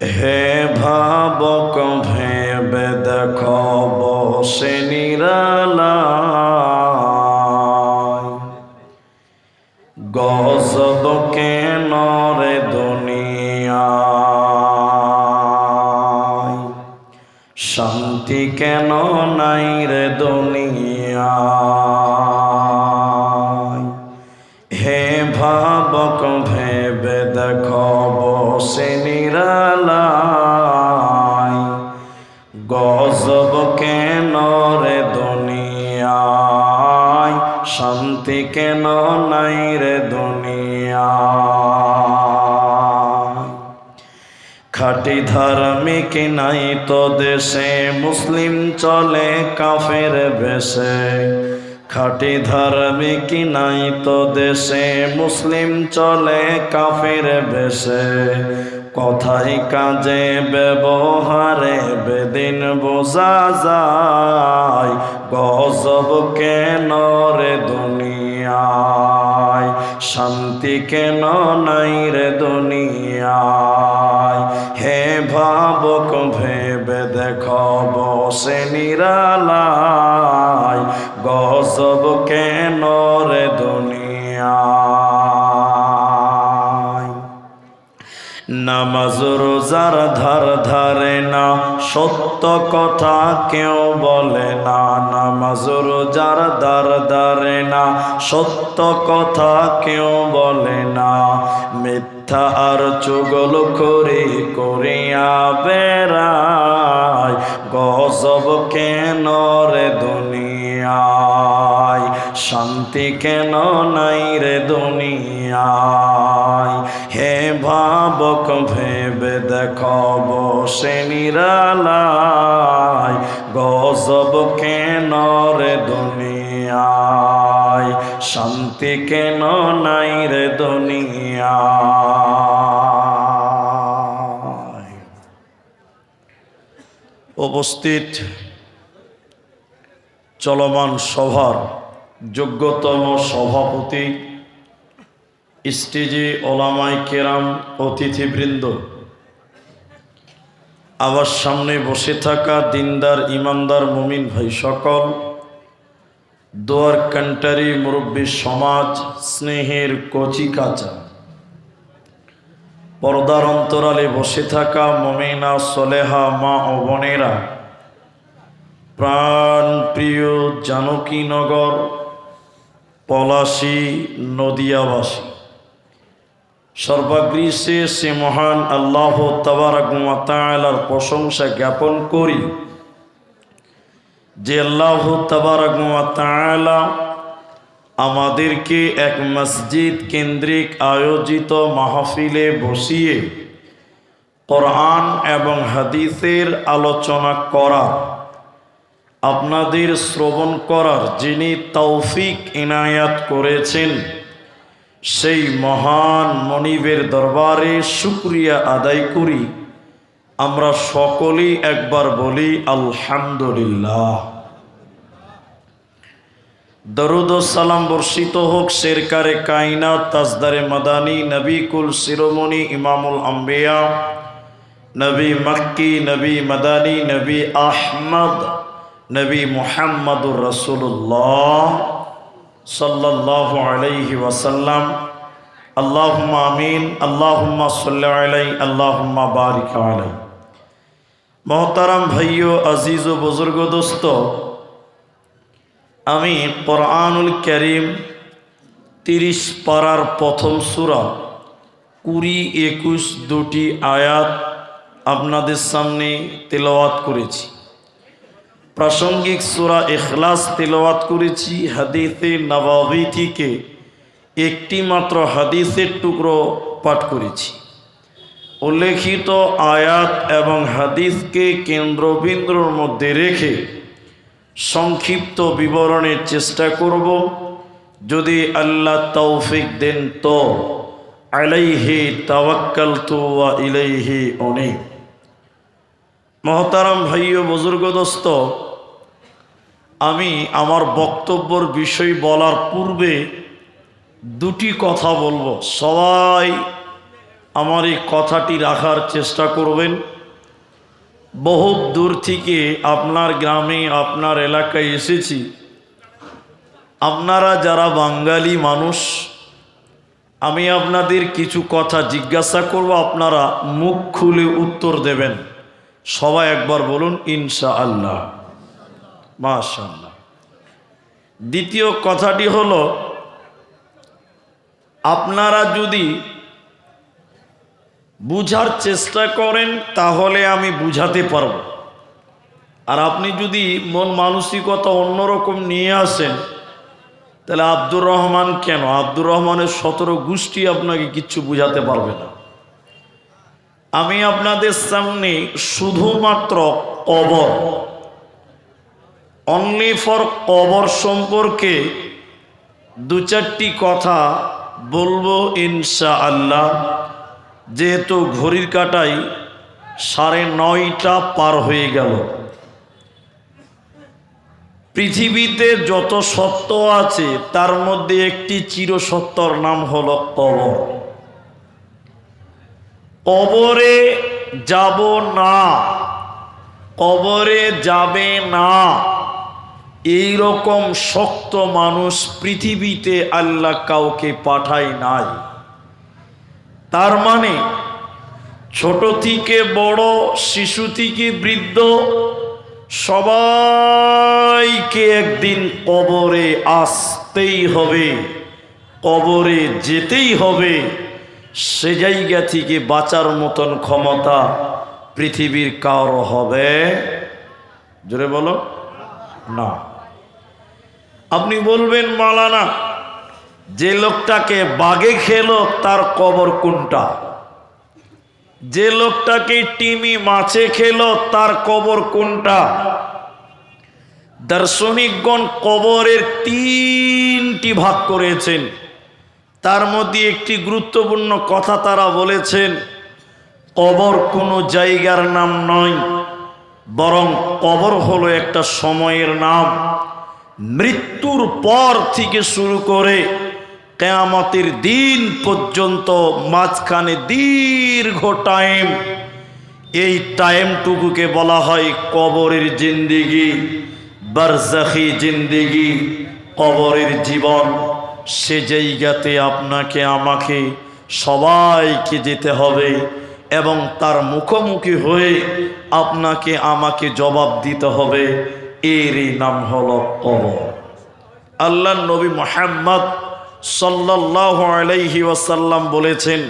হে ভাবক ভেবে দেখো বসে নিরালায়, গজব কেন রে দুনিয়ায়, শান্তি কেন নাই রে দুনিয়ায়। হে ভাবক ভেবে দেখো বসে নিরালায়, গজব কেন রে দুনিয়ায়, শান্তি কেন নাই রে দুনিয়ায়। খাঁটি ধার্মিক নাই তো দেশে, মুসলিম চলে কাফের বেশে। খাঁটি ধার্মিক নাই তো দেশে, মুসলিম চলে কাফের বেশে। কথায় কাজে ব্যবহারে বেদিন বোঝা যায়, গজব কেন রে দুনিয়ায়, শান্তি কেন নাই রে দুনিয়ায়। হে ভাবক ভেবে দেখো বসে নিরালায়, গজব কেন রে দুনিয়ায়। নামাজ রোজার ধার ধারে না, সত্য কথা কেউ বলে না। নামাজ রোজার ধার ধারে না, সত্য কথা কেউ বলে না। মিথ্যা আর চুগলখড়ি করিয়া বেড়ায়, গজব কেন রে দুনিয়ায়, শান্তি কেন নাই রে দুনিয়ায়। হে ভাবক ভেবে দেখো বসে নিরালায়, গজব কেন রে দুনিয়ায়, শান্তি কেন নাই রে দুনিয়ায়। উপস্থিত চলমান সভার যোগ্যতম সভাপতি, স্টেজে ওলামায়ে কেরাম, অতিথিবৃন্দ, আবার সামনে বসে থাকা দিনদার ইমানদার মুমিন ভাই সকল, দোয়ার কান্টারি মুরব্বী সমাজ, স্নেহের কচি কাঁচা, পর্দার অন্তরালে বসে থাকা মুমিনা সলেহা মা ও বোনেরা, প্রাণ প্রিয় জানকীনগর পলাশী নদিয়াবাসী, সর্বাগ্রীষে সে মহান আল্লাহ তাবারক ওয়া তাআলার প্রশংসা জ্ঞাপন করি যে আল্লাহ তাবারক ওয়া তাআলা আমাদেরকে এক মসজিদ কেন্দ্রিক আয়োজিত মাহফিলে বসিয়ে কোরআন এবং হাদিসের আলোচনা করা, আপনাদের শ্রবণ করার যিনি তৌফিক ইনায়াত করেছেন, সেই মহান মনিবের দরবারে শুকরিয়া আদায় করি। আমরা সকলেই একবার বলি আলহামদুলিল্লাহ। দরুদ ও সালাম বর্ষিত হোক শেরকারে কায়নাত, তাজদারে মাদানী, নবী কুল শিরোমণি ইমামুল আম্বিয়া, নবী মক্কি, নবী মাদানী, নবী আহমদ, নবী মুহাম্মদুর রাসূলুল্লাহ সাল্লাল্লাহু আলাইহি ওয়াসাল্লাম। আল্লাহুম্মা আমিন, আল্লাহুম্মা সাল্লি আলাইহি, আল্লাহুম্মা বারিক আলাইহি। মোহতারাম ভাইও, আজিজ ও বুজুর্গ দোস্ত, আমি কোরআনুল কারীম 30 পারার প্রথম সূরা 20-21 দুটি আয়াত আপনাদের সামনে তেলাওয়াত করেছি। প্রাসঙ্গিক সূরা ইখলাস তেলাওয়াত করেছি। হাদিসে নববী থেকে একটি মাত্র হাদিসের টুকরো পাঠ করেছি। উল্লেখিত আয়াত এবং হাদিসকে কেন্দ্রবিন্দুর মধ্যে রেখে সংক্ষিপ্ত বিবরণের চেষ্টা করব। যদি আল্লাহ তৌফিক দেন তো আলাইহি তাওয়াক্কালতু ওয়া ইলাইহি উনীব। মহতারাম ভাইও, বুজুর্গ দোস্ত, আমি আমার বক্তব্যের বিষয় বলার পূর্বে দুটি কথা বলবো। সবাই আমার এই কথাটি রাখার চেষ্টা করবেন। বহুত দূর থেকে আপনার গ্রামে আপনার এলাকায় এসেছি। আপনারা যারা বাঙালি মানুষ, আমি আপনাদের কিছু কথা জিজ্ঞাসা করব, আপনারা মুখ খুলে উত্তর দেবেন। সবাই একবার বলুন ইনশাআল্লাহ, মাশাআল্লাহ। দ্বিতীয় কথাটি হলো, আপনারা যদি বুঝার চেষ্টা করেন তাহলে আমি বুঝাতে পারব, আর আপনি যদি মন মানসিকতা অন্যরকম নিয়ে আসেন তাহলে আব্দুর রহমান কেন, আব্দুর রহমানের 17 গোষ্ঠী আপনাকে কিচ্ছু বুঝাতে পারবে না। আমি আপনাদের সামনে শুধুমাত্র কবর, অনলি ফর কবর সম্পর্কে 2-4টি কথা বলবো ইনশাআল্লাহ। যেহেতু ঘড়ির কাঁটায় 9:30 পার হয়ে গেল। পৃথিবীতে যত সত্য আছে তার মধ্যে একটি চিরসত্যর নাম হলো কবর। কবরে যাব না, কবরে যাবে না, এই রকম শক্ত মানুষ পৃথিবীতে আল্লাহ কাউকে পাঠায় নাই। তার মানে ছোট থেকে বড়, শিশু থেকে বৃদ্ধ, সবাইকে একদিন কবরে আসতেই হবে, কবরে যেতেই হবে। সে জায়গা থেকে বাঁচার মতন ক্ষমতা পৃথিবীর কারো হবে? জোরে বলো না। আপনি বলবেন মাওলানা, যে লোকটাকে বাঘে খেলো তার কবর কোনটা? যে লোকটাকে টিমি মাছে খেলো তার কবর কোনটা? দার্শনিকগণ কবরের 3টি ভাগ করেছেন। তার মধ্যে একটি গুরুত্বপূর্ণ কথা তারা বলেছেন, কবর কোনো জায়গার নাম নয়, বরং কবর হলো একটা সময়ের নাম। মৃত্যুর পর থেকে শুরু করে কিয়ামতের দিন পর্যন্ত মাঝখানে দীর্ঘ টাইম, এই টাইমটুকুকে বলা হয় কবরের জিন্দেগি, বারজাখি জিন্দেগি, কবরের জীবন। সে জায়গাতে আপনাকে আমাকে সবাইকে যেতে হবে এবং তার মুখোমুখি হয়ে আপনাকে আমাকে জবাব দিতে হবে। এরই নাম হলো কবর। আল্লাহ নবী মুহাম্মদ সাল্লাল্লাহু আলাইহি ওয়াসাল্লাম বলেছেন,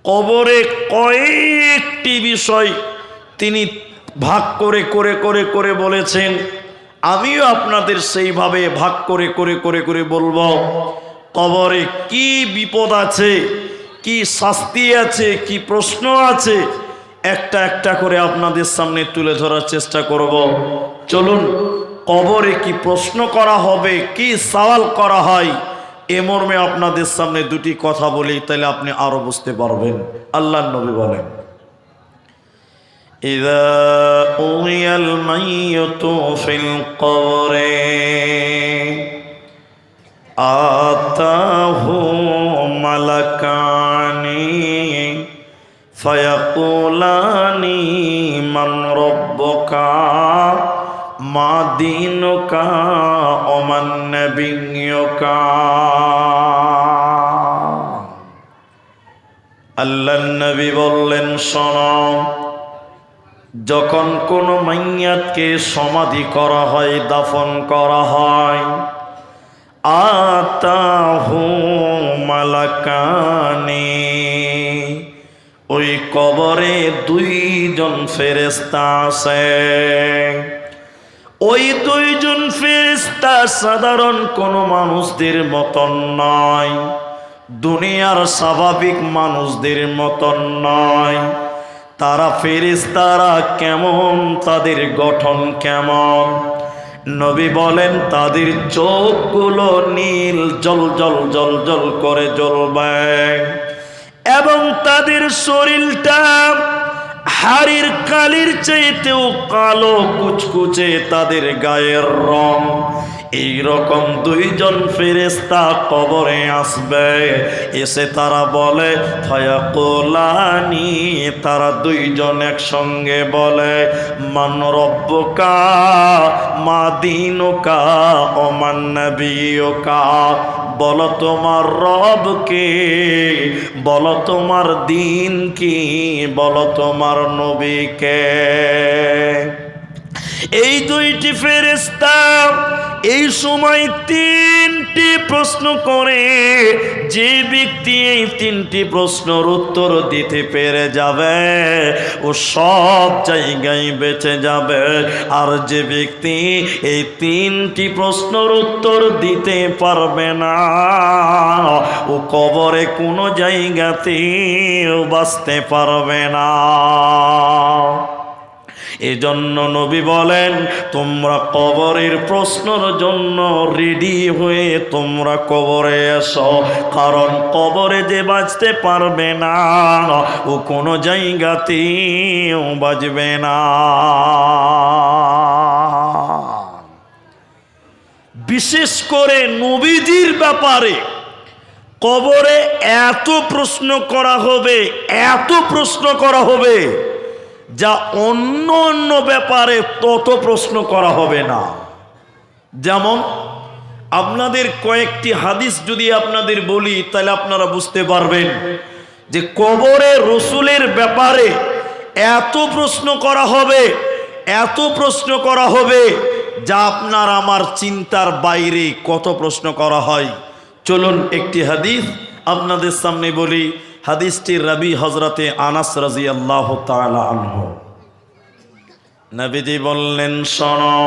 কবরে কয়েকটি বিষয় তিনি ভাগ করে করে করে করে বলেছেন। আমিও আপনাদের সেইভাবে ভাগ করে করে করে করে বলবো, কবরে কি বিপদ আছে, কি শাস্তি আছে, কি প্রশ্ন আছে, একটা একটা করে আপনাদের সামনে তুলে ধরার চেষ্টা করব। চলুন, কবরে কি প্রশ্ন করা হবে, কি সওয়াল করা হয়, এ মর্মে আপনাদের সামনে 2টি কথা বলি, তাহলে আপনি আরো বুঝতে পারবেন। আল্লাহর নবী বলেন, ইযা উইয়াল মাইয়িতু ফিল কবরে আতাহু মালাকানি ফায়াকুলানি মান রাব্বুকা মা দীনুকা ওয়া মান নাবিয়্যুকা। আল্লাহর নবী বললেন, শোনো, যখন কোনো মাইয়াতকে সমাধি করা হয়, দাফন করা হয়, আতাহু মালাকানি, ওই কবরে 2জন ফেরেশতা আছে। ওই 2জন ফেরেশতা সাধারণ কোনো মানুষদের মতন নয়, দুনিয়ার স্বাভাবিক মানুষদের মতন নয়। তারা ফেরেশতারা কেমন, তাদের গঠন কেমন? নবী বলেন, তাদের চোখগুলো নীল জল জল জল জল করে জ্বলবে এবং তাদের শরীরটা হাড়ির কালির চাইতেও কালো কুচকুচে তাদের গায়ের রং। এই রকম দুইজন ফেরেশতা কবরে আসবে, এসে তারা বলে ফায়াকুলানি, তারা দুইজন একসঙ্গে বলে মান রব্বুকা মা দীনুকা ও মান নবিয়ুকা, বলো তোমার রব কে, বলো তোমার দিন কি, বলো তোমার নবী কে। এই দুইটি ফেরেশতা এই সময় তিনটি প্রশ্ন করে। যে ব্যক্তি এই তিনটি প্রশ্নের উত্তর দিতে পেরে যাবে ও সব জায়গায় বেঁচে যাবে, আর যে ব্যক্তি এই তিনটি প্রশ্নের উত্তর দিতে পারবে না ও কবরে কোনো জায়গাতেও বাঁচতে পারবে না। এজন্য নবী বলেন তোমরা কবরের প্রশ্নের জন্য রেডি হয়ে তোমরা কবরে এসো, কারণ কবরে যে বাঁচতে পারবে না ও কোনো জায়গাতেও বাঁচবে না। বিশেষ করে নবীজির ব্যাপারে কবরে এত প্রশ্ন করা হবে, এত প্রশ্ন করা হবে যা অন্য অন্য ব্যাপারে তত প্রশ্ন করা হবে না। যেমন আপনাদের কয়েকটি হাদিস যদি আপনাদের বলি তাহলে আপনারা বুঝতে পারবেন যে কবরে রসুলের ব্যাপারে এত প্রশ্ন করা হবে, এত প্রশ্ন করা হবে যা আপনার আমার চিন্তার বাইরে কত প্রশ্ন করা হয়। চলুন একটি হাদিস আপনাদের সামনে বলি। হাদিসটি রাবি হযরতে আনাস রাদিয়াল্লাহু তাআলা আনহু। নবীজি বললেন শোনো,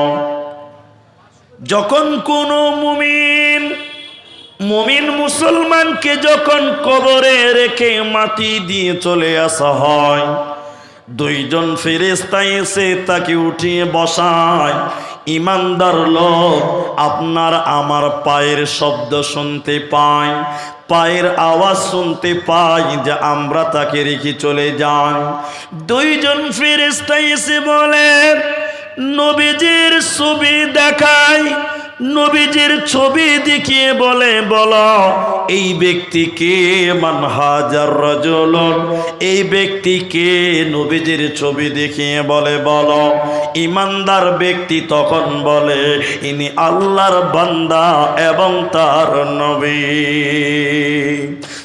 যখন কোনো মুমিন মুসলমানকে যখন কবরে রেখে মাটি দিয়ে চলে আসা হয়, দুইজন ফেরেশতা এসে তাকে উঠিয়ে বসায়। ইমানদার লোক আপনার আমার পায়ের শব্দ শুনতে পায়, পায়ের আওয়াজ শুনতে পাই যে আমরা তাকে রেখে চলে যাই। দুইজন ফেরেশতা এসে বলে নবীজির ছবি দেখায়, নবীজির ছবি দেখিয়ে বলে বলো এই ব্যক্তিকে মান হাজার রাজুলুন, এই ব্যক্তিকে নবীজির ছবি দেখিয়ে বলে বলো। ইমানদার ব্যক্তি তখন বলে ইনি আল্লাহর বান্দা এবং তার নবী।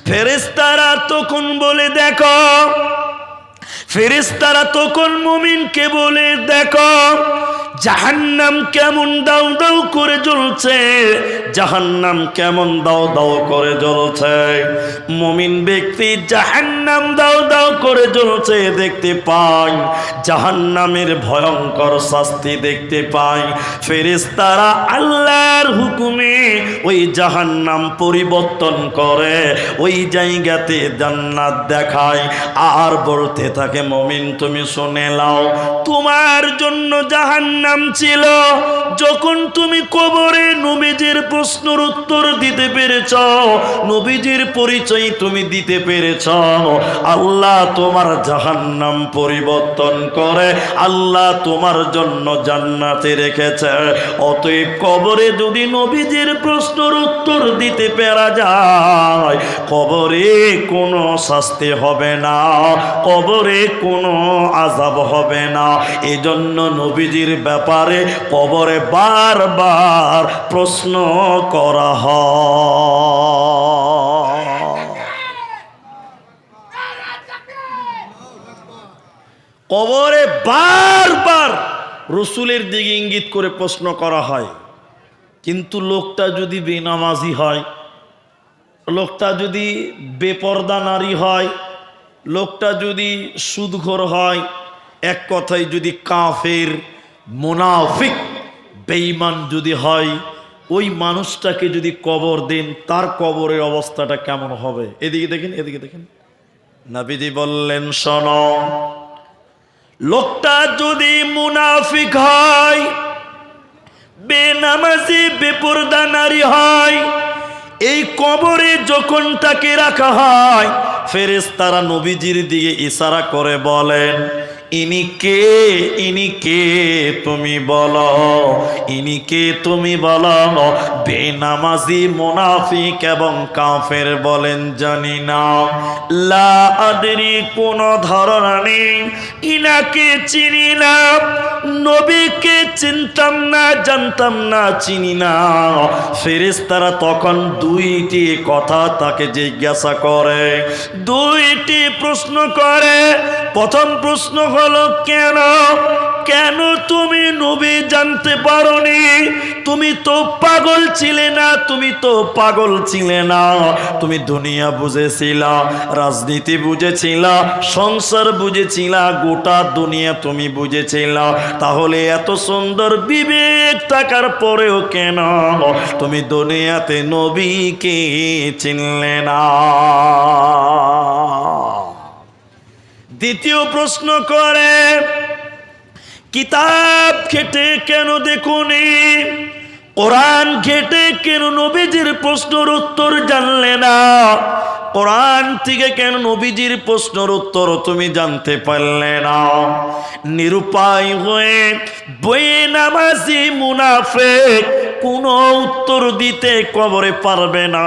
ফেরেশতারা তখন বলে দেখো, ফেরেশতারা তখন মুমিনকে বলে দেখো জাহান্নাম কেমন দাউ দাউ করে জ্বলছে, জাহান্নাম কেমন দাউ দাউ করে জ্বলছে। মুমিন ব্যক্তি জাহান্নাম দাউ দাউ করে জ্বলছে দেখতে পায়, জাহান্নামের ভয়ঙ্কর শাস্তি দেখতে পায়। ফেরেশতারা আল্লাহর হুকুমে ওই জাহান্নাম পরিবর্তন করে ওই জায়গাতে জান্নাত দেখায় আর বলতে থাকে মুমিন তুমি শুনে নাও, তোমার জন্য জাহান্নাম ছিল যখন তুমি কবরে নবীজির প্রশ্নের উত্তর দিতে পেরেছ, নবীজির পরিচয় তুমি দিতে পেরেছ, আল্লাহ তোমার জাহান্নাম পরিবর্তন করে আল্লাহ তোমার জন্য জান্নাতে রেখেছে। অতএব কবরে যদি নবীজির প্রশ্নের উত্তর দিতে পেরা যায় কবরে কোনো শাস্তি হবে না, কবরে কোনো আযাব হবে না। এজন্য নবীজির ব্যাপারে কবরে বারবার প্রশ্ন করা হয়। কবরে বারবার রসুলের দিকে ইঙ্গিত করে প্রশ্ন করা হয়। কিন্তু লোকটা যদি বেনামাজি হয়, লোকটা যদি বেপরদা নারী হয়, লোকটা যদি সুদখোর হয়, এক কথায় যদি কাফের মুনাফিক বেঈমান যদি হয়, ওই মানুষটাকে যদি কবর দেন তার কবরের অবস্থাটা কেমন হবে? এদিকে দেখেন, এদিকে দেখেন। নবীজি বললেন শোনো, লোকটা যদি মুনাফিক হয়, বেনামাজি বেপরদা নারী হয়, এই কবরে যখন তাকে রাখা হয় ফেরেশতারা নবীজির দিকে ইশারা করে বলেন ইনি কে তুমি বলো, ইনি কে তুমি বলো। বেনামাজি মুনাফিক এবং কাফের বলেন জানি না। লা আদরি, কোন ধারণা নেই, ইনাকে চিনি না, নবীকে চিনতাম না, জানতাম না, চিনি না। ফেরেশতারা তখন দুইটি কথা তাকে জিজ্ঞাসা করে, দুইটি প্রশ্ন করে। প্রথম প্রশ্ন হলো, কেন কেন তুমি নবী জানতে পারোনি? তুমি তো পাগল ছিলে না, তুমি তো পাগল ছিলে না। তুমি দুনিয়া বুঝেছিলা, রাজনীতি বুঝেছিলা, সংসার বুঝেছিলা, গোটা দুনিয়া তুমি বুঝেছিলা। তাহলে এত সুন্দর বিবেক থাকার পরেও কেন তুমি দুনিয়াতে নবীকে চিনলে না? দ্বিতীয় প্রশ্ন করে, কিতাব ঘেটে কেন দেখুনি? কোরআন ঘেটে কেন নবীজির প্রশ্নের উত্তর জানলে না? কোরআন থেকে কেন নবীজির প্রশ্নের উত্তর তুমি জানতে পারলে না? নিরুপায় হয়ে বেনামাজি মুনাফিক কোনো উত্তর দিতে কবরে পারবে না।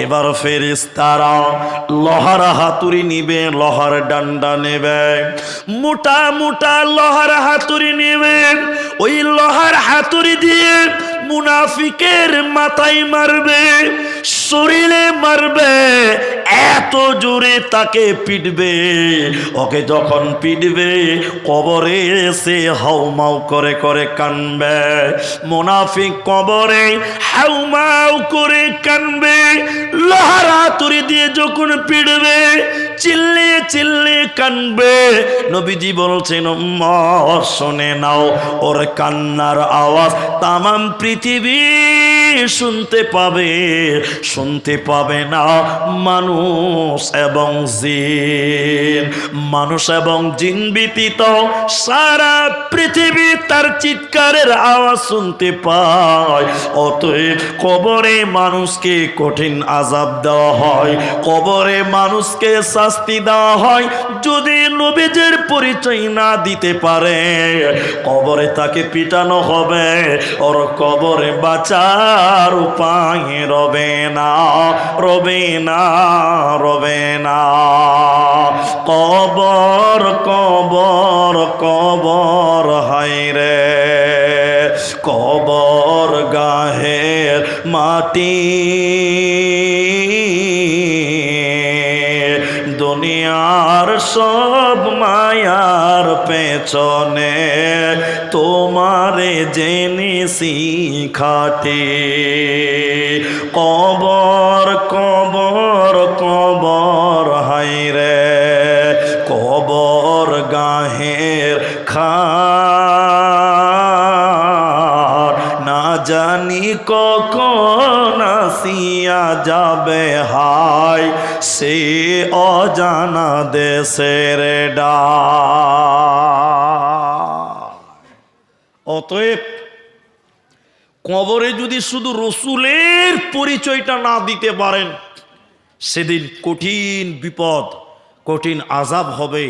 এবার ফেরেশতারা লোহার হাতুড়ি নিবে, লোহার ডান্ডা নেবে, মোটা মোটা লোহার হাতুড়ি নেবে। ওই লোহার হাতুড়ি দিয়ে মুনাফিকের মাথায় মারবে, শরীরে মারবে, এত জোরে তাকে পিটবে। ওকে যখন পিটবে, কবরে এসে হাউমাউ করে করে কানবে। মুনাফিক কবরে হাউমাউ করে কানবে। লোহার হাতুড়ি দিয়ে যখন পিটবে, চিল্লিয়ে চিল্লিয়ে কানবে। নবীজি বলছেন, উম্মত শুনে নাও, ওর কান্নার আওয়াজ তামাম পৃথিবী শুনতে পাবে। শুনতে পাবে না মানুষ এবং জিন। মানুষ এবং জিন ব্যতীত সারা পৃথিবী তার চিৎকারের আওয়াজ শুনতে পায়। অতএব কবরে মানুষকে কঠিন আযাব দেওয়া হয়, কবরে মানুষকে শাস্তি দেওয়া হয়। যদি নবীজির পরিচয় না দিতে পারে, কবরে তাকে পিটানো হবে। ওর কবরে বাঁচার উপায় রবে না, রবে না, রবে না। কবর কবর কবর হায় রে, কবর গাহের মাটি। দুনিয়ার সব মায়ার পেছনে তোমারে জেনেছি খাটি। কবর কবর কবর হায় রে, কবর গাহের খার। না জানি কখন আসিয়া যাবে হায়, সে অজানা দেশের ডাক। অতএব কবরে যদি শুধু রসুলের পরিচয়টা না দিতে পারেন, সেদিন কঠিন বিপদ, কঠিন আযাব হবে,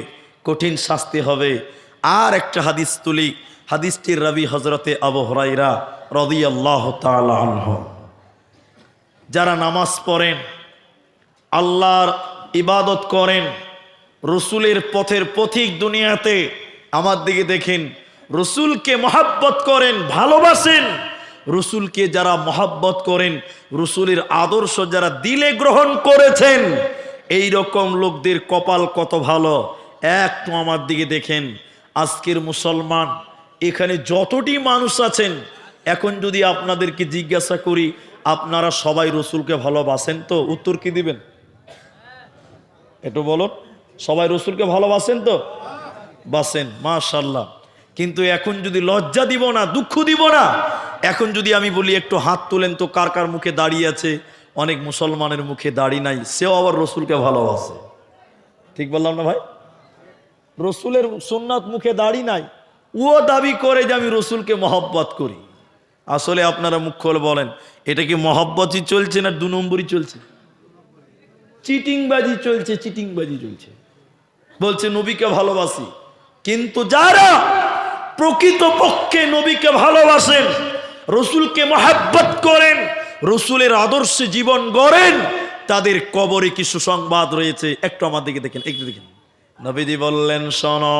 কঠিন শাস্তি হবে। আর একটা হাদিস তুলি, হাদিসটির রাবি হযরতে আবু হুরায়রা রাদিয়াল্লাহু তাআলা আনহু। যারা নামাজ পড়েন, আল্লাহর ইবাদত করেন, রসুলের পথের পথিক দুনিয়াতে, আমার দিকে দেখেন, রসুলকে মহাব্বত করেন, ভালোবাসেন। রসুলকে যারা মহাব্বত করেন, রসুলের আদর্শ যারা দিলে গ্রহণ করেছেন, এই রকম লোকদের কপাল কত ভালো। একটু আমার দিকে দেখেন, আজকের মুসলমান এখানে যতটি মানুষ আছেন, এখন যদি আপনাদেরকে জিজ্ঞাসা করি, আপনারা সবাই রসুলকে ভালোবাসেন তো? উত্তর কি দিবেন? একটু বলুন, সবাই রসুলকে ভালোবাসেন তো? বাসেন, মাশাআল্লাহ। কিন্তু এখন যদি লজ্জা দিব না, দুঃখ দিব না, এখন যদি আমি বলি একটু হাত তোলেন তো কার কার মুখে দাড়ি আছে, অনেক মুসলমানের মুখে দাড়ি নাই, সেও আবার রসুলকে ভালোবাসে। ঠিক বললাম না ভাই? রসুলের সুন্নাত মুখে দাড়ি নাই, ও দাবি করে যে আমি রসুলকে মহব্বত করি। আসলে আপনারা মুখ খুলে বলেন, এটা কি মহব্বতই চলছে না 2 নম্বরই চলছে? চিটিংবাজি চলছে, চিটিংবাজি চলছে। বলছে নবীকে ভালোবাসি। কিন্তু যারা প্রকৃতপক্ষে নবীকে ভালোবাসেন, রসুলকে মহাব্বত করেন, রসুলের আদর্শে জীবন গড়েন, তাদের কবরে কি সুসংবাদ রয়েছে। একটু আমার দিকে দেখেন, একটু দেখেন। নবীজি বললেন, শোনো,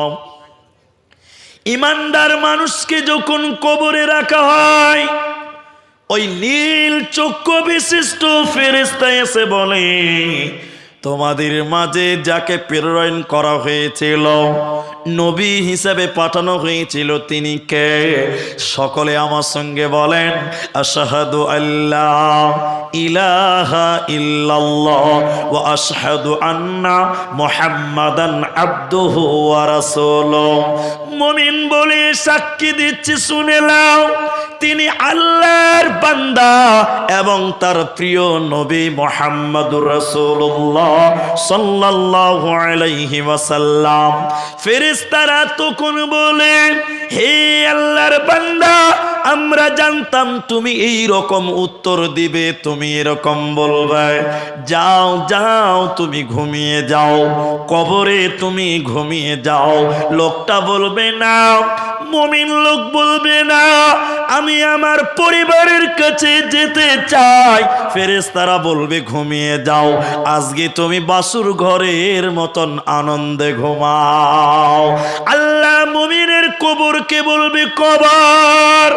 ইমানদার মানুষকে যখন কবরে রাখা হয়, ওই নীল চক্ষু বিশিষ্ট ফেরেশতা এসে বলে, তোমাদের মাঝে যাকে প্রেরণ করা হয়েছিল, নবী হিসেবে পাঠানো হয়েছিল, তিনি কে? সকলে আমার সঙ্গে বলেন, আশহাদু আল্লাহ ইলাহা ইল্লাল্লাহ ওয়া আশহাদু আন্না মুহাম্মাদান আবদুহু ওয়া রাসূলুহু। মুমিন বলে সাক্ষী দিচ্ছি, শুনে নাও, তিনি আল্লাহর বান্দা এবং তার প্রিয় নবী মুহাম্মদুর রাসূলুল্লাহ সাল্লাল্লাহু আলাইহি ওয়াসাল্লাম। ফেরেশতারা তখন বলে, হে আল্লাহর বান্দা, আমরা জানতাম তুমি এই রকম উত্তর দিবে, তুমি এরকম বলবে। যাও যাও, তুমি ঘুমিয়ে যাও, কবরে তুমি ঘুমিয়ে যাও। লোকটা বলবে না, মুমিন লোক বলবে না, আমি আমার পরিবারের কাছে যেতে চাই। ফেরেশতারা বলবে, ঘুমিয়ে যাও, আজকে তুমি বাসুর ঘরের মতন আনন্দে ঘুমাও। আল্লাহ মুমিনের কবরকে বলবে, কবর,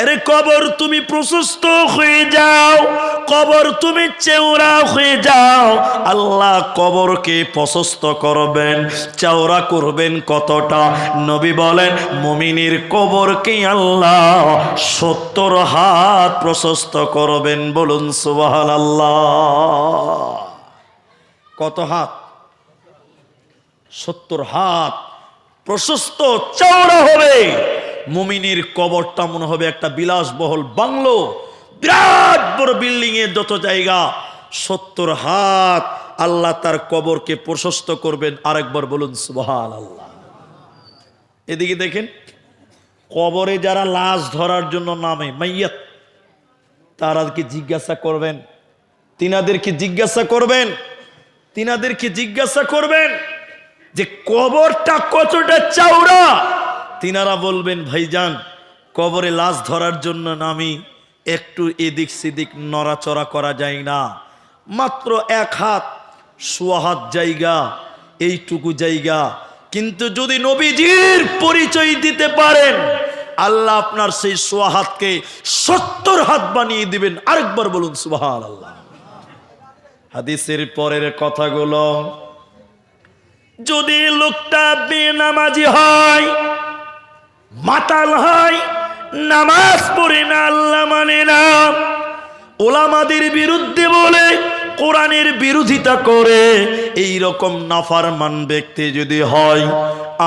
এর কবর তুমি প্রশস্ত হয়ে যাও, কবর তুমি চওড়া হয়ে যাও। আল্লাহ কবরকে প্রশস্ত করবেন, চওড়া করবেন কতটা? নবী বলেন, মুমিনের কবরকে আল্লাহ 70 হাত প্রশস্ত করবেন। বলুন সুবহানাল্লাহ। কত হাত? 70 হাত প্রশস্ত চওড়া হবে। মুমিনের কবরটা মনে হবে একটা বিলাসবহুল বাংলো, বিরাট বড় বিল্ডিং এর যত জায়গা। 70 হাত আল্লাহ তার কবরকে প্রশস্ত করবেন। আরেকবার বলুন সুবহানাল্লাহ। এদিকে দেখেন, কবরে যারা লাশ ধরার জন্য নামে, মাইয়াত, তাদেরকে জিজ্ঞাসা করবেন, তিনাদেরকে জিজ্ঞাসা করবেন, তিনাদেরকে জিজ্ঞাসা করবেন যে কবরটা কতটা চওড়া। তিনারা বলবেন, ভাইজান, কবরে লাশ ধরার জন্য নামি, একটু এদিক সেদিক নড়াচড়া করা যায় না, মাত্র 1 হাত, 1.25 হাত জায়গা, এইটুকু জায়গা। কিন্তু যদি নবীজির পরিচয় দিতে পারেন, আল্লাহ আপনার সেই 1.25 হাতকে 70 হাত বানিয়ে দিবেন। আরেকবার বলুন সুবহানাল্লাহ। হাদিসের পরের কথাগুলো, যদি লোকটা বেনামাজি হয়, মাতাল হয়, নামাজ পড়ে না, আল্লাহ মানে না, ওলামাদের বিরুদ্ধে বলে, কোরআনের বিরোধিতা করে, এই রকম নাফরমান ব্যক্তি যদি হয়,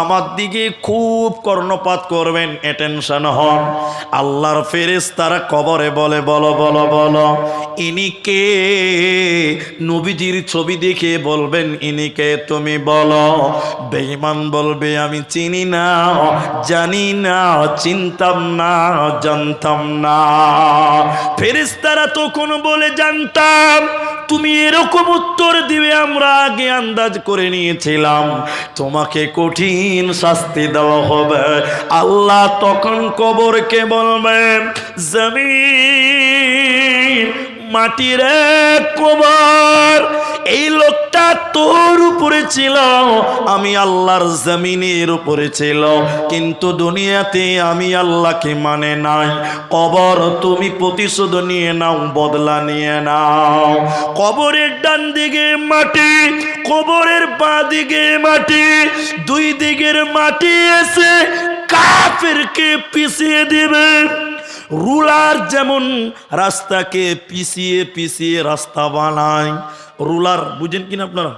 আমার দিকে খুব কর্ণপাত করবেন, অ্যাটেনশন হন। আল্লাহর ফেরেশতারা কবরে বলে, বলো বলো বলো, ইনি কে? নবীজির ছবি দেখে বলবেন, ইনি কে? তুমি বলো। বেঈমান বলবে, আমি চিনি না, জানি না, চিনতাম না, জানতাম না। ফেরেশতারা তখন বলে, জানতাম তুমি এরকম উত্তর দিবে, আমরা আগে আন্দাজ করে নিয়েছিলাম, তোমাকে কঠিন শাস্তি দেওয়া হবে। আল্লাহ তখন কবরকে বলবেন, জমিন, মাটির কবর, এই লোকটা তোর উপরে ছিল, আমি আল্লাহর জমিনের উপরে ছিল, কিন্তু দুনিয়াতে আমি আল্লাহকে মানে নাই। কবর, তুমি প্রতিশোধ নিয়ে নাও, বদলা নিয়ে নাও। কবরের ডান দিকে মাটি, কবরের বাঁ দিকে মাটি, দুই দিকের মাটি এসে কাফেরকে পিছিয়ে দিবে। রুলার যেমন রাস্তাকে পিছিয়ে পিছিয়ে রাস্তা বানায়, রুলার বুঝেন কিনা আপনারা?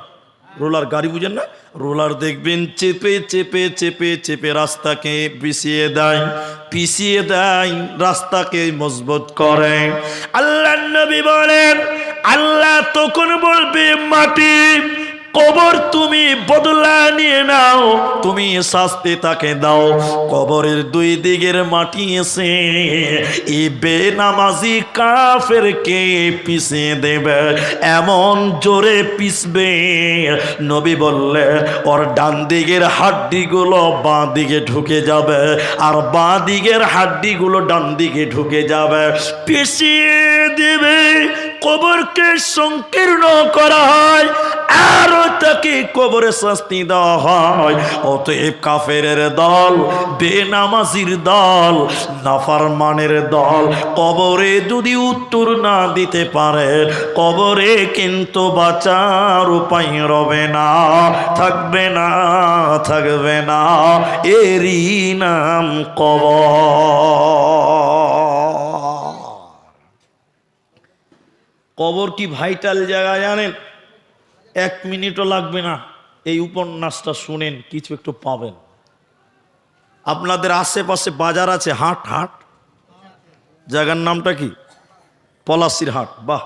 রোলার গাড়ি বুঝেন না? রোলার দেখবেন চেপে চেপে চেপে চেপে রাস্তাকে পিছিয়ে দেয়, রাস্তাকে মজবুত করে। আল্লাহর নবী বলেন, আল্লাহ তখন বলবে, মাটি, কবর তুমি বদলা নিয়ে নাও, তুমি শাস্তি তাকে দাও। কবরের দুই দিকের মাটি এসে এই বেনামাজি কাফেরকে পিষে দেবে, এমন জোরে পিষবে। নবী বললেন ওর ডান দিকের হাড্ডিগুলো বাঁ দিকে ঢুকে যাবে, আর বাঁ দিকের হাড্ডিগুলো ডান দিকে ঢুকে যাবে, পিষিয়ে দেবে। কবরকে সংকীর্ণ করা হয়, আরো তাকে কবরে শাস্তি দেওয়া হয়। অতএব কাফেরের দল, বেনামাজির দল, নাফরমানের দল কবরে যদি উত্তর না দিতে পারে, কবরে কিন্তু বাঁচার উপায় রবে না, থাকবে না, থাকবে না। এরই নাম কবর। কবর কি ভাইটাল জায়গা জানেন? 1 মিনিটও লাগবে না, এই উপন্যাসটা শুনেন, কিছু একটু পাবেন। আপনাদের আশেপাশে বাজার আছে, হাট, হাট জায়গার নামটা কি? পলাশির হাট। বাহ।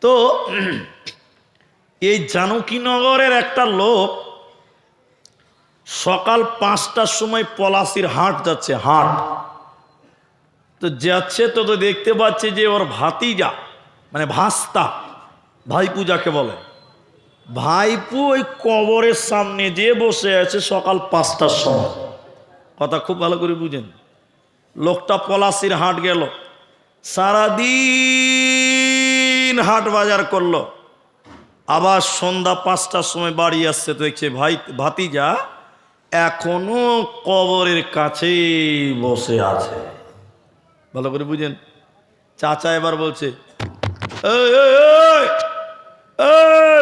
তো এই জানকীনগরের একটা লোক সকাল 5টার সময় পলাশির হাট যাচ্ছে, হাট। তো যাচ্ছে তো দেখতে পাচ্ছে যে ওর ভাতিজা, মানে ভাস্তা, ভাইপু যাকে বলে, ভাইপু ওই কবরের সামনে যে বসে আছে সকাল 5টার সময়। কথা খুব ভালো করে বুঝেন। লোকটা পলাশির হাট গেল, সারাদিন হাট বাজার করলো, আবার সন্ধ্যা 5টার সময় বাড়ি আসছে, তো দেখছে ভাতিজা এখনো কবরের কাছে বসে আছে। ভালো করে বুঝেন। চাচা এবার বলছে,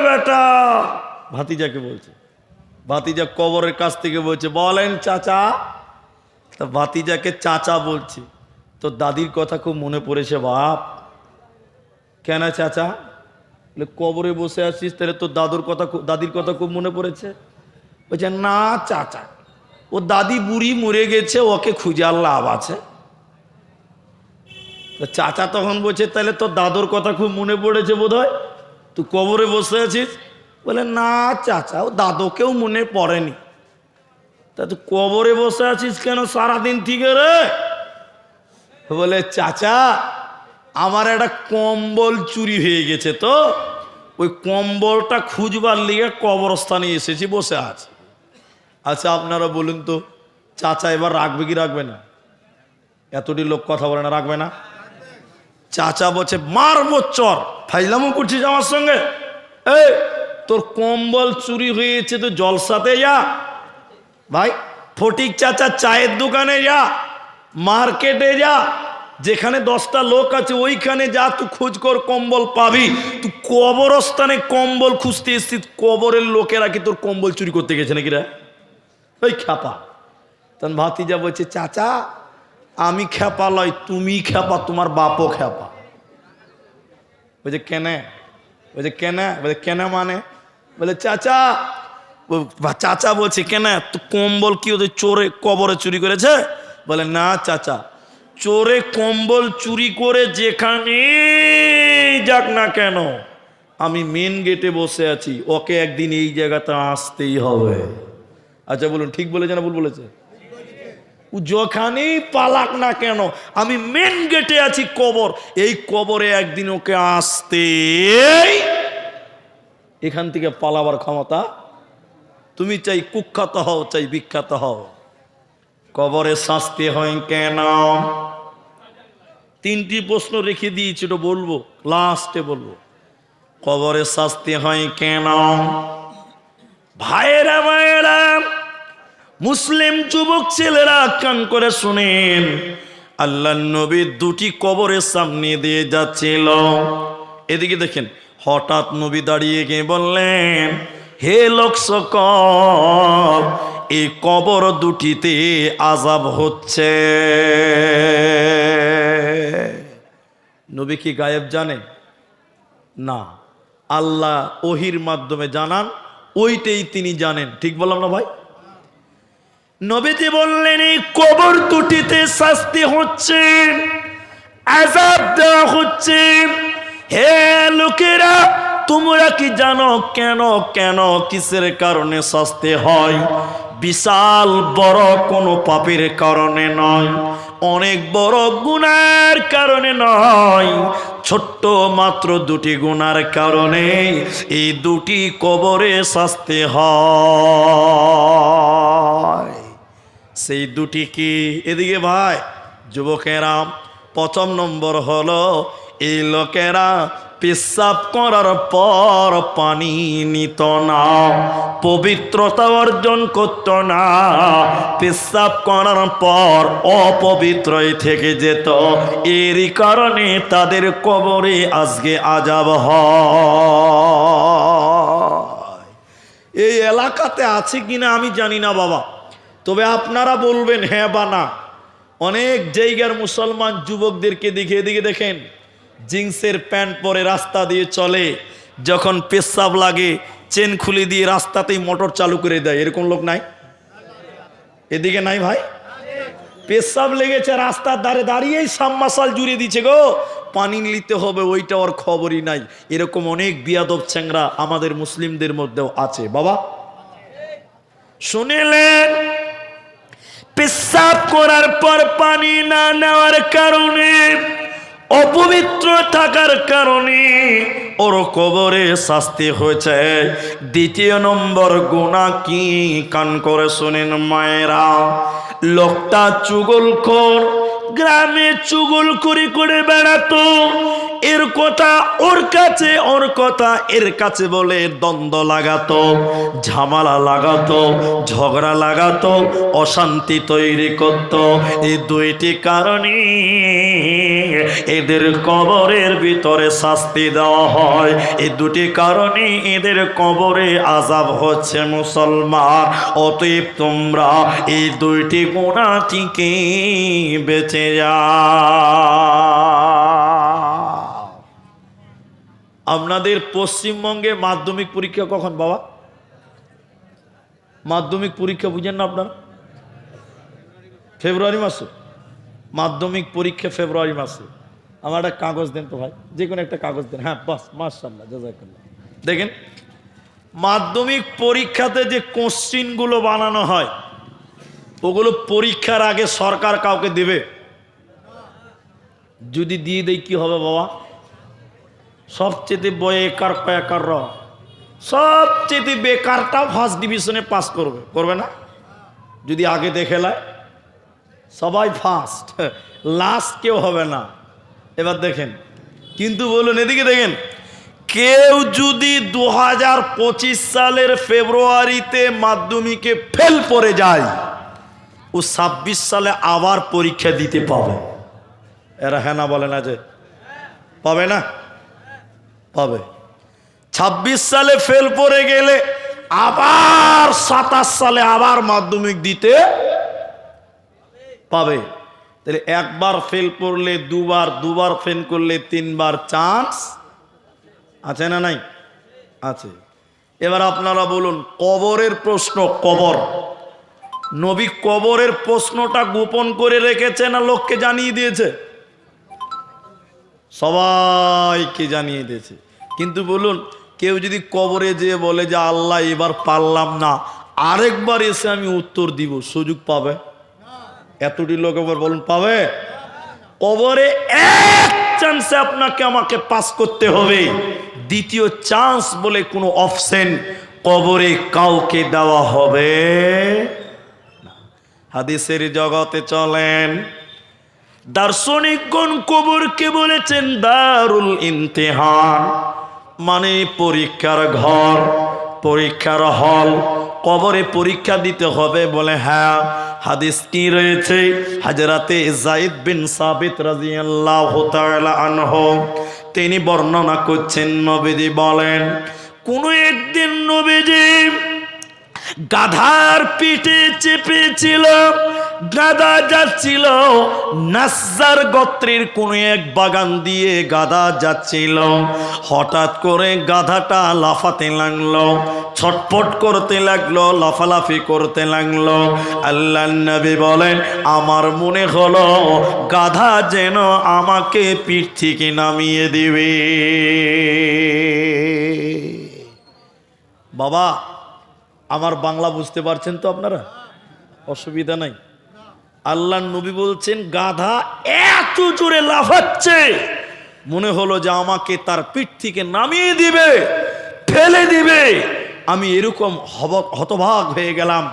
বেটা, ভাতিজাকে বলছে। ভাতিজা কবরের কাছ থেকে বলছে, বলেন চাচা। তা ভাতিজাকে চাচা বলছে। তো দাদির কথা খুব মনে পড়েছে। বাপ, কেন চাচা? বলে কবরে বসে আছিস, তাহলে তো দাদির কথা খুব মনে পড়েছে। বলছে না চাচা, ও দাদি বুড়ি মরে গেছে, ওকে খুঁজে আর লাভ আছে। চাচা তখন বলছে, তাহলে তো দাদুর কথা খুব মনে পড়েছে বোধ হয়, তুই কবরে বসে আছিস। বলে না চাচা, ও দাদুকেও মনে পড়েনি। তা তুই কবরে বসে আছিস কেন সারাদিন থেকে রে? বলে চাচা, আমার একটা কম্বল চুরি হয়ে গেছে, তো ওই কম্বলটা খুঁজবার লিগে কবরস্থানে এসেছি, বসে আছে। আচ্ছা আপনারা বলুন তো, চাচা এবার রাখবে কি রাখবে না? এতটি লোক কথা বলে না, রাখবে না? চাচা বলছে, মারবো চর, ফাইলামও করছিস আমার সঙ্গে? এই তোর কম্বল চুরি হয়েছে, তো জলসাতে যা ভাই, ফটিক চাচা চায়ের দোকানে যা, মার্কেটে যা, যেখানে 10টা লোক আছে ওইখানে যা, তুই খোঁজ কর, কম্বল পাবি। তুই কবরস্থানে কম্বল খুঁজতে এসছিস, কবরের লোকেরা কি তোর কম্বল চুরি করতে গেছে নাকি রে? ওই খ্যাপা। তখন ভাতিজা বলছে, চাচা আমি খ্যাপা লয়, তুমি খ্যাপা, তোমার বাপও খ্যাপা। বলছে কেন? বলছে কেন? বলে কেন মানে? বলে চাচা, চাচা বলছে কেন, তো কম্বল কি ওদের চোরে কবরে চুরি করেছে? বলে না চাচা, চোরে কম্বল চুরি করে যেখানে যাক না কেন, আমি মেন গেটে বসে আছি, ওকে একদিন এই জায়গাতে আসতেই হবে। আচ্ছা বলুন, ঠিক বলেছে না ভুল বলেছে? যখানেই পালাক না কেন, আমি মেন গেটে আছি কবর, এই কবরে একদিন ওকে আসতে, এখান থেকে পালাবার ক্ষমতা। তুমি চাই কুখ্যাত হও, চাই বিখ্যাত হও, কবরে শাস্তি হয় কেন? 3টি প্রশ্ন রেখে দিয়েছি, ওটা বলবো, লাস্টে বলবো। কবরে শাস্তি হয় কেন? ভাইয়েরা ভাইয়েরা, মুসলিম যুবক ছেলেরা কান করে শুনেন। আল্লাহর নবী 2টি কবরের সামনে দিয়ে যাচ্ছিল, এদিকে দেখেন, হঠাৎ নবী দাঁড়িয়ে গিয়ে বললেন, হে লোক সকল, এই কবর 2টিতে আযাব হচ্ছে। নবী কি গায়েব জানে? না, আল্লাহ ওহির মাধ্যমে জানান, ওইটাই তিনি জানেন। ঠিক বললাম না ভাই? নবীজি বললেন, এই কবর 2টিতে শাস্তি হচ্ছে, আযাব দেওয়া হচ্ছে। হে লোকেরা, তোমরা কি জানো কেন কেন কিসের কারণে শাস্তি হয়? বিশাল বড় কোনো পাপের কারণে নয়, অনেক বড় গুনার কারণে নয়, ছোট্ট মাত্র দুটি গুনার কারণে এই দুটি কবরে শাস্তি হয়। সেই দুটি কি? এদিকে ভাই যুবকেরা, প্রথম নম্বর হলো এই লোকেরা পেশাব করার পর পানি নিত না, পবিত্রতা অর্জন করত না, পেশাব করার পর অপবিত্রই থেকে যেত। এরই কারণে তাদের কবরে আজকে আযাব হয়। এই এলাকাতে আছে কিনা আমি জানি না বাবা, তবে আপনারা বলবেন হ্যাঁ বা না। অনেক জায়গার মুসলমান যুবকদেরকে দেখে এদিকে দেখেন, জিন্সের প্যান্ট পরে রাস্তা দিয়ে চলে, যখন পেশাব লাগে চেন খুলে দিয়ে রাস্তাতেই মোটর চালু করে দেয়। এরকম লোক নাই? এদিকে নাই ভাই? পেশাব লেগেছে রাস্তার ধারে দাঁড়িয়েই সাবমার্শাল জুড়ে দিচ্ছে গো, পানি নিতে হবে, ওইটা ওর খবরই নাই। এরকম অনেক বিয়াদব চ্যাংরা আমাদের মুসলিমদের মধ্যেও আছে বাবা। শুনিলেন, পেশাব করার পর পানি না নেওয়ার কারণে, অপবিত্র থাকার কারণে ওর কবরে শাস্তি হয়েছে। দ্বিতীয় নম্বর গুনাহ কি? কান করে শুনেন মায়েরা, লোকটা চুগলখোর, গ্রামে চুগলখড়ি করে বেড়াতো। এর কথা ওর কাছে, ওর কথা এর কাছে বলে দ্বন্দ্ব লাগাতো, ঝামেলা লাগাতো, ঝগড়া লাগাতো, অশান্তি তৈরি করত। এই দুইটি কারণে এদের কবরের ভিতরে শাস্তি দেওয়া হয়। এই দুটি কারণে এদের কবরে আযাব হচ্ছে মুসলমান। অতএব তোমরা এই দুইটি গুনাহ থেকে বেঁচে যাও। আপনাদের পশ্চিমবঙ্গে মাধ্যমিক পরীক্ষা কখন বাবা? মাধ্যমিক পরীক্ষা বুঝেন না আপনারা? ফেব্রুয়ারি মাসে মাধ্যমিক পরীক্ষা, ফেব্রুয়ারি মাসে। আমার একটা কাগজ দেন তো ভাই, যে কোনো একটা কাগজ দেন। হ্যাঁ বাস, মাশাআল্লাহ, জাযাকাল্লাহ। দেখেন, মাধ্যমিক পরীক্ষাতে যে কোশ্চিনগুলো বানানো হয়, ওগুলো পরীক্ষার আগে সরকার কাউকে দেবে? যদি দিয়ে দেয় কি হবে বাবা? সবচেয়ে বেকার পেকার, সবচেয়ে বেকারটা ফার্স্ট ডিভিশনে পাস করবে, করবে না? যদি আগে দেখে লায় সবাই ফার্স্ট, লাস্ট কেউ হবে না। এবার দেখেন, কিন্তু বলুন এদিকে দেখেন, কেউ যদি 2025 সালের ফেব্রুয়ারিতে মাধ্যমিকে ফেল করে যায়, ও 26 সালে আবার পরীক্ষা দিতে পাবে। এরা হ্যাঁ না বলে না যে পাবে না? পাবে। 26 সালে ফেল পড়ে গেলে আবার 27 সালে আবার মাধ্যমিক দিতে পাবে। তাহলে একবার ফেল করলে দুবার, দুবার ফেল করলে তিনবার চান্স আছে না নাই? আছে। এবার আপনারা বলুন, কবরের প্রশ্ন, কবর, নবী কবরের প্রশ্নটা গোপন করে রেখেছে না লোককে জানিয়ে দিয়েছে? সবাইকে জানিয়ে দিয়েছে। কিন্তু বলুন, কেউ যদি কবরে যেয়ে বলে যে আল্লাহ এবার পারলাম না, আরেকবার এসে আমি উত্তর দিব, সুযোগ পাবে? এতটি লোক এবার বলুন পাবে? কবরে এক চান্সে আপনাকে আমাকে পাস করতে হবে, দ্বিতীয় চান্স বলে কোনো অপশন কবরে কাউকে দেওয়া হবে না। হাদিসের জগতে চলেন, দার্শনিকগণ কবরকে বলেছেন দারুল ইমতিহান, মানে পরীক্ষার ঘর, পরীক্ষার হল। কবরে পরীক্ষা দিতে হবে বলে হ্যাঁ, হাদিস কি রয়েছে? হযরতে যায়েদ বিন সাবিত রাদিয়াল্লাহু তাআলা আনহু তিনি বর্ণনা করছেন, নবীজি বলেন, কোন একদিন নবীজি গাধার পিঠে চেপেছিল, গাধা যাচ্ছিল, নাজ্জার গোত্রের কোন এক বাগান দিয়ে গাধা যাচ্ছিল। হঠাৎ করে গাধাটা লাফাতে লাগলো, ছটফট করতে লাগলো, লাফালাফি করতে লাগলো। আল্লাহর নবী বলেন, আমার মনে হলো গাধা যেন আমাকে পিঠ থেকে নামিয়ে দিবে। বাবা, আমার বাংলা বুঝতে পারছেন তো আপনারা? অসুবিধা নাই। আল্লাহর নবী বলছেন, গাধা এত জোরে লাফাচ্ছে মনে হলো যে আমাকে তার পিঠ থেকে নামিয়ে দিবে, ফেলে দিবে। আমি এরকম হতবাক হয়ে গেলাম।